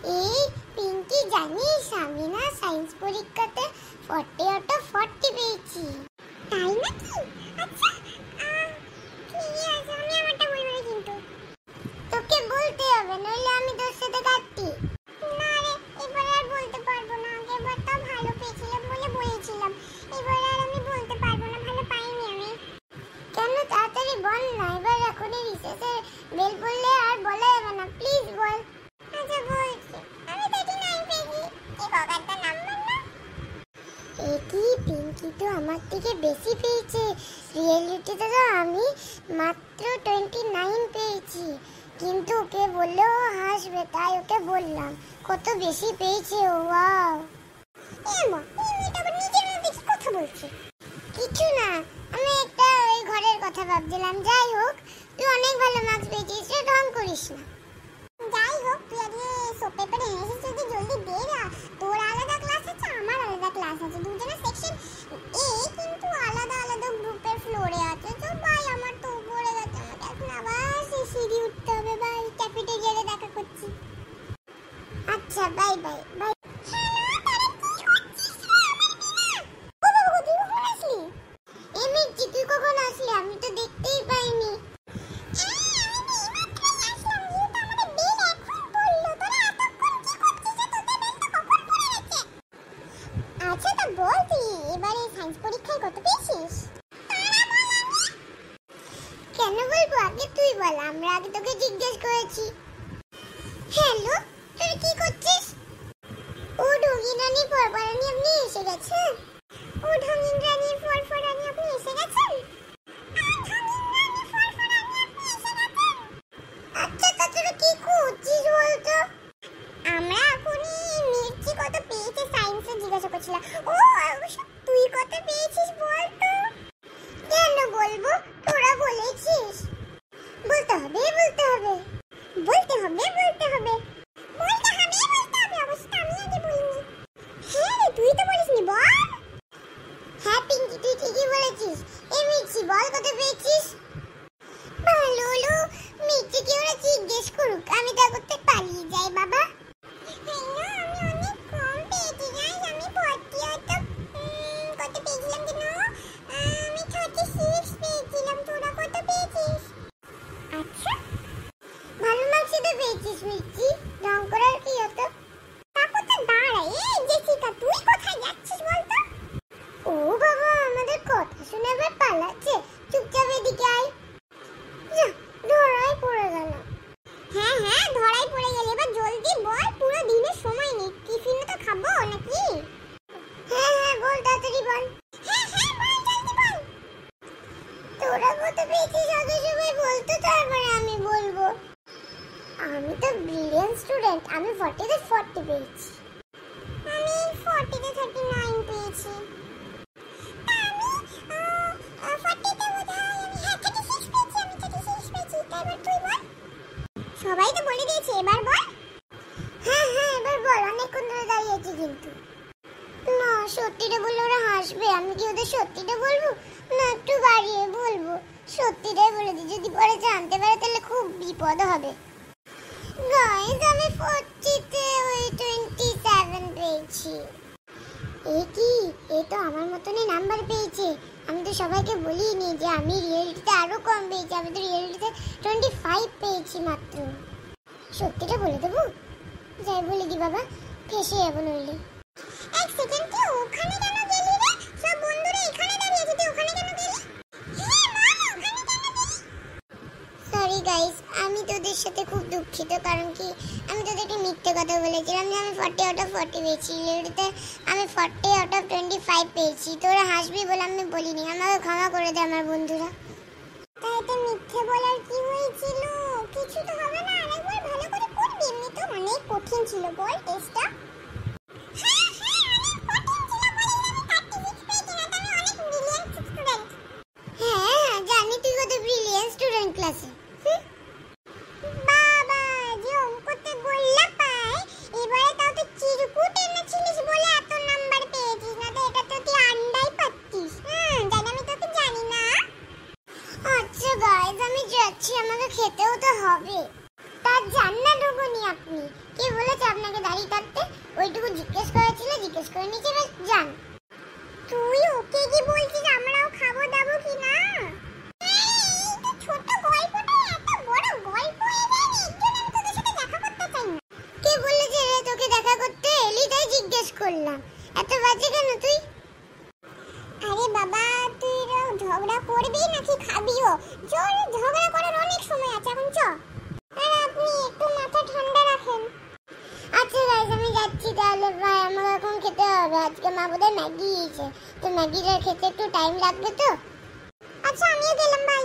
এই পিঙ্কি, জানিস আমি না সায়েন্স পরীক্ষাতে 40 আউট অফ 40 পেয়েছি। তাই নাকি? আচ্ছা, ঠিক আছে, আমি আমারটা বলবো না, কিন্তু তোকে বলতে হবে, নইলে আমি তোর সাথে কাটতি। না রে, এবার আর বলতে পারবো না। আগেরবার তো ভালো পেয়েছিলাম বলে বলেছিলাম, এবার আর আমি বলতে পারবো না, ভালো পাইনি আমি। কেন? তাড়াতাড়ি বল না, এবার এখনই রিসেসের বেল পড়লে আর বলা যাবে না, প্লিজ বল। আচ্ছা বলছি, আমি 39 পেয়েছি। কি কগারটা নাম্বার না? এটি পিঙ্কি তো আমার থেকে বেশি পেয়েছে। রিয়েলিটিতে তো আমি মাত্র 29 পেয়েছি, কিন্তু ওকে বললেও হাসবে, তাই ওকে বললাম কত বেশি পেয়েছে ও। ওয়াও, এমা এই মেয়েটা আবার নিজের মধ্যে কি কথা বলছে? কিছু না, আমি একটা ওই ঘরের কথা ভাবছিলাম। যাই হোক, তুই অনেক ভালো মার্কস পেয়েছিস, রে ঢং করিস না। যাই হোক, তুই আজকে সব পেপারে এনেছিস, যদি জলদি দে না। তোর আলাদা ক্লাস আছে, আমার আলাদা ক্লাস আছে, দুজনের সেকশন এ, কিন্তু আলাদা আলাদা গ্রুপের ফ্লোরে আছে। তো ভাই আমার তো পড়ে গেছে, আমাকে এখন আবার সেই সিঁড়ি উঠতে হবে। ভাই ক্যাফেটেরিয়ায় দেখা করছি। আচ্ছা, বাই বাই বাই। তুই কখন আসলি? আমি তো দেখতেই পাইনি। আচ্ছা, তো বল তুই এবারে সায়েন্স পরীক্ষায় কত পেয়েছিস? কেন বলবো? আগে তুই বল, আমরা আগে তোকে জিজ্ঞেস করেছি। হ্যালো, তুই কি করছিস? ও ঢঙ্গিন রানী ফরফরানি, আপনি এসে গেছেন? ও ঢঙ্গিন রানী ফরফরানি, আপনি এসে গেছেন? আচ্ছা, তোরা কি করছিস বলতো? আমরা এখনই মির্চি কত পেয়েছে সায়েন্সে জিজ্ঞাসা করছিলাম। ও তুই কত পেয়েছিস বলতো? কেন বলবো, তোরা বলেছিস। বলতে হবে বলতে হবে বলতে হবে বলতে হবে বলতে হবে বলতে হবে, অবশ্যই আমি আগে বলিনি। হ্যাঁ রে, তুই তো বলিসনি, বল। হ্যাঁ পিঙ্কি, তুই ঠিকই বলেছিস। এই মির্চি বল কত পেয়েছিস? ভালো হলো মির্চিকে ওরা জিজ্ঞেস করুক, আমি তা করতে পালিয়ে যাই বাবা। আমি অনেক কম পেয়েছি, গাইস। আমি 40 আউট অফ কত পেয়েছিলাম যেন? আমি 36 পেয়েছিলাম। তোরা কত পেয়েছিস? আচ্ছা, ভালো মার্কস তো পেয়েছিস মির্চি, ঢং করার কি হতো? তারপর তো দাঁড়া, এই জেসিকা, তুই কোথায় যাচ্ছিস বলতো? ও বাবা, আমাদের কথা শুনে আবার পালাচ্ছে। চুপচাপ এদিকে আয়। যা, ধরাই পড়ে গেল। হ্যাঁ হ্যাঁ, ধরাই পড়ে গেল। এবার জলদি বল, পুরো দিনের সময় নেই, টিফিনে তো খাবো নাকি? হ্যাঁ হ্যাঁ, বল, তাড়াতাড়ি বল। হ্যাঁ হ্যাঁ, বল, জলদি বল। তোরা কত পেয়েছিস আগে সবাই বলতো, তারপরে আমি বলবো। আমি তো ব্রিলিয়ান্ট স্টুডেন্ট, আমি 40 তে 40 পেয়েছি। আমি 40 তে 39 পেয়েছি। আমি 40 তে বোধহয় আমি 36 পেয়েছি। আমি 36 পেয়েছি। তারপর তুই বল। সবাই তো বলে দিয়েছে, এবার বল। হ্যাঁ হ্যাঁ, এবার বল, অনেকক্ষণ ধরে দাঁড়িয়ে আছি কিন্তু। না, সত্যিটা বললে ওরা হাসবে, আমি কি ওদের সত্যিটা বলবো? না, একটু বাড়িয়ে বলবো। সত্যিটাই বলে দিই, যদি পরে জানতে পারে তাহলে খুব বিপদ হবে। গাইস, আমি 40 তে ওই 27 পেয়েছি। এ কি, এ তো আমার মতনই নাম্বার পেয়েছে। আমি তো সবাইকে বলিনি যে আমি রিয়েলিটিতে আরো কম পেয়েছি। আমি তো রিয়েলিটিতে 25 পেয়েছি মাত্র। সত্যিটা বলে দেবো? যাই বলে দি বাবা, ফেসে যাবো নইলে। এক সেকেন্ড, তুই ওখানে কেন গেলি রে? সব বন্ধুরা এখানে দাঁড়িয়ে আছে, তুই ওখানে কেন গেলি? সরি গাইস, আমি তোদের সাথে খুব দুঃখিত। কারণ কি, আমি তোদেরকে মিথ্যে কথা বলেছিলাম যে আমি 40 আউট অফ 40 পেয়েছি। রিয়েলিটিতে আমি 40 আউট অফ 25 পেয়েছি। তোরা হাসবি বলে আমি বলিনি, আমাকে ক্ষমা করে দে আমার বন্ধুরা। তাই তো মিথ্যে বলার কি হয়েছিল? কিছু তো হবে না, আরেকবার ভালো করে পড়বি। এমনি তো অনেক কঠিন ছিল, বল টেস্টটা। হ্যাঁ, জানি তুই কত ব্রিলিয়ান্ট স্টুডেন্ট ক্লাসে। বাবা, যে অঙ্কতে গোল্লা পায়, এবারে তাও তো চিরকুট এনেছিলিস বলে এত নাম্বার পেয়েছিস, না তো এটা তো তুই আন্ডাই পাচ্ছিস। জানি, আমি তোকে জানি না। আচ্ছা গাইস, আমি যাচ্ছি, আমাকে খেতেও তো হবে। তার জান্নাত ঢোকনি আপনি? কে বলেছে আপনাকে দাঁড়িয়ে থাকতে, ওইটুকু জিজ্ঞেস করা ছিল, জিজ্ঞেস করে নিচে এবার যান। তুই ওকে কি বলছিস আমরাও খাবো দাবো কি না? ছোট গল্পটা এত বড় গল্প এখানে একজন আমি তোদের সাথে দেখা করতে চাই না। কে বলেছে রে তোকে দেখা করতে এলি তাই জিজ্ঞেস করলাম, এত বাজে কেন তুই? আরে বাবা তুই ঝগড়া করবি নাকি খাবিও? চল ঝগড়া করার অনেক সময় আছে, এখন চ। আর আপনি একটু মাথা ঠান্ডা রাখেন। আচ্ছা গাইস আমি যাচ্ছি তাহলে, ভাই আমাকে এখন খেতে হবে, আজকে মা বোধহয় ম্যাগি দিয়েছে, তো ম্যাগিটা খেতে একটু টাইম লাগবে তো। আচ্ছা আমিও গেলাম, বাই।